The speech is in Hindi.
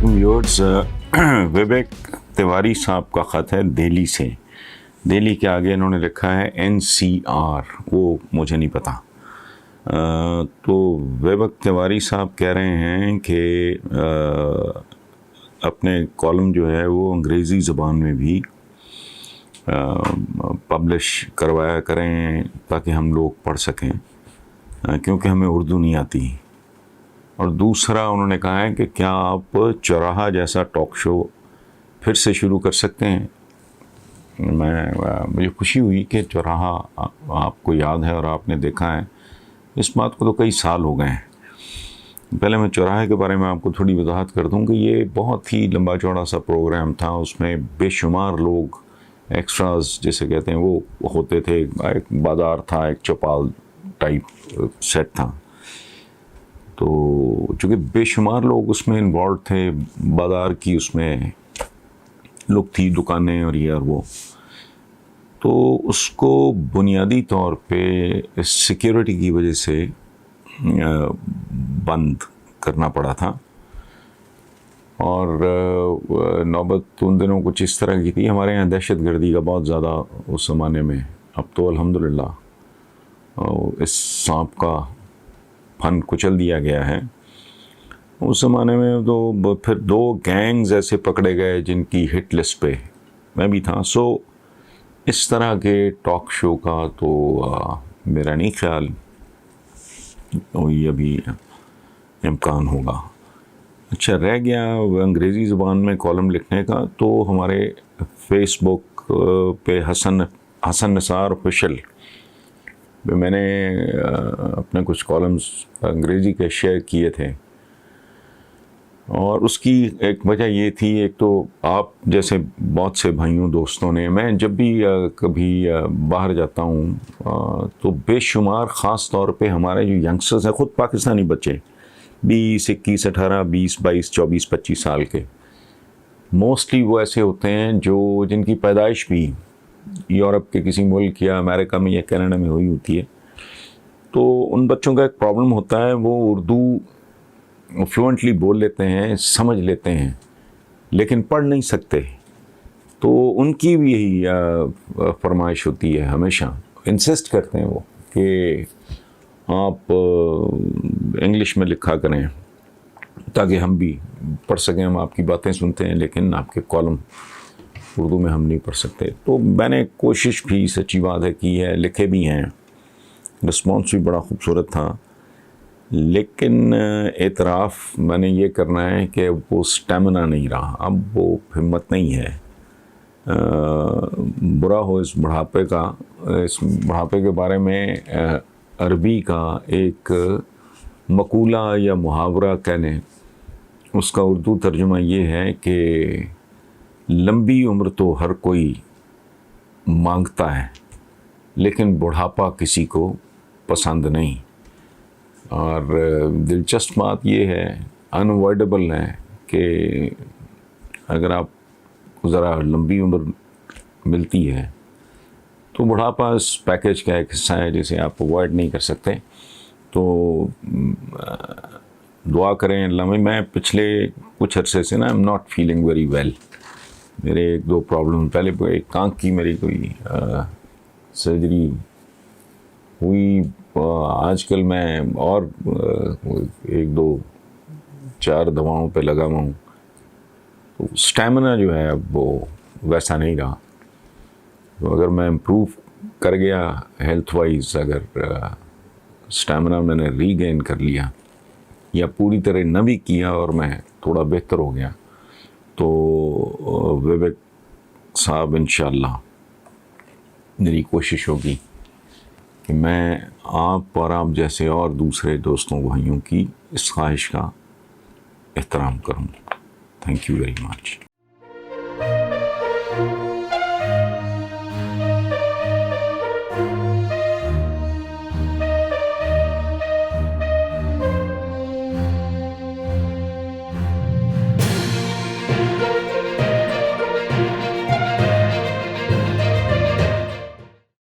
वालेकुम व्यूअर्स। विवेक तिवारी साहब का ख़त है दिल्ली से। दिल्ली के आगे इन्होंने लिखा है NCR, वो मुझे नहीं पता। तो विवेक तिवारी साहब कह रहे हैं कि अपने कॉलम जो है वो अंग्रेज़ी ज़बान में भी पब्लिश करवाया करें ताकि हम लोग पढ़ सकें, क्योंकि हमें उर्दू नहीं आती। और दूसरा उन्होंने कहा है कि क्या आप चौराहा जैसा टॉक शो फिर से शुरू कर सकते हैं। मुझे खुशी हुई कि चौराहा आपको याद है और आपने देखा है। इस बात को तो कई साल हो गए हैं। पहले मैं चौराहे के बारे में आपको थोड़ी वजाहत कर दूं कि ये बहुत ही लंबा चौड़ा सा प्रोग्राम था। उसमें बेशुमार लोग एक्स्ट्रास जिसे कहते हैं वो होते थे। एक बाज़ार था, एक चौपाल टाइप सेट था। तो चूँकि बेशुमार लोग उसमें इन्वॉल्व थे, बाज़ार की उसमें लोग थी, दुकानें और ये और वो, तो उसको बुनियादी तौर पे सिक्योरिटी की वजह से बंद करना पड़ा था। और नौबत उन दिनों कुछ इस तरह की थी। हमारे यहाँ दहशतगर्दी का बहुत ज़्यादा उस ज़माने में, अब तो अल्हम्दुलिल्लाह इस सांप का फन कुचल दिया गया है। उस ज़माने में तो फिर 2 गैंग्स ऐसे पकड़े गए जिनकी हिट लिस्ट पे मैं भी था। सो इस तरह के टॉक शो का तो मेरा नहीं ख्याल ये अभी इम्कान होगा। अच्छा, रह गया अंग्रेज़ी ज़बान में कॉलम लिखने का, तो हमारे फेसबुक पे हसन निसार ऑफिशियल पे मैंने अपने कुछ कॉलम्स अंग्रेज़ी के शेयर किए थे। और उसकी एक वजह ये थी, एक तो आप जैसे बहुत से भाइयों दोस्तों ने, मैं जब भी कभी बाहर जाता हूँ तो बेशुमार ख़ास तौर पे हमारे जो यंगस्टर्स हैं, ख़ुद पाकिस्तानी बच्चे 20, 21, 18, 20, 22, 24, 25 साल के, मोस्टली वो ऐसे होते हैं जो जिनकी पैदाइश भी यूरोप के किसी मुल्क या अमेरिका में या कनाडा में हुई होती है। तो उन बच्चों का एक प्रॉब्लम होता है, वो उर्दू फ्लुएंटली बोल लेते हैं, समझ लेते हैं, लेकिन पढ़ नहीं सकते। तो उनकी भी यही फरमाइश होती है, हमेशा इंसिस्ट करते हैं वो कि आप इंग्लिश में लिखा करें ताकि हम भी पढ़ सकें। हम आपकी बातें सुनते हैं लेकिन आपके कॉलम उर्दू में हम नहीं पढ़ सकते। तो मैंने कोशिश भी, सच्ची बात है, की है, लिखे भी हैं, रिस्पॉन्स भी बड़ा खूबसूरत था। लेकिन एतराफ़ मैंने ये करना है कि वो स्टेमिना नहीं रहा, अब वो हिम्मत नहीं है। बुरा हो इस बुढ़ापे का। इस बुढ़ापे के बारे में अरबी का एक मकूला या मुहावरा कह लें, उसका उर्दू तर्जुमा ये है कि लंबी उम्र तो हर कोई मांगता है, लेकिन बुढ़ापा किसी को पसंद नहीं। और दिलचस्प बात यह है, अनअवॉइडेबल है, कि अगर आप ज़रा लंबी उम्र मिलती है तो बुढ़ापा इस पैकेज का एक हिस्सा है जिसे आप अवॉइड नहीं कर सकते। तो दुआ करें अल्लाह में। मैं पिछले कुछ अरसे से ना I am not feeling very well. मेरे 1-2 प्रॉब्लम, पहले एक आँख की मेरी कोई सर्जरी हुई। आजकल मैं और 1-2-4 दवाओं पे लगा हुआ हूँ। तो स्टैमिना जो है अब वो वैसा नहीं रहा। तो अगर मैं इम्प्रूव कर गया हेल्थ वाइज, अगर स्टैमिना मैंने रीगेन कर लिया या पूरी तरह न भी किया और मैं थोड़ा बेहतर हो गया, तो विवेक साहब इंशाअल्लाह मेरी कोशिश होगी कि मैं आप और आप जैसे और दूसरे दोस्तों भाइयों की इस ख्वाहिश का एहतराम करूं। Thank you very much.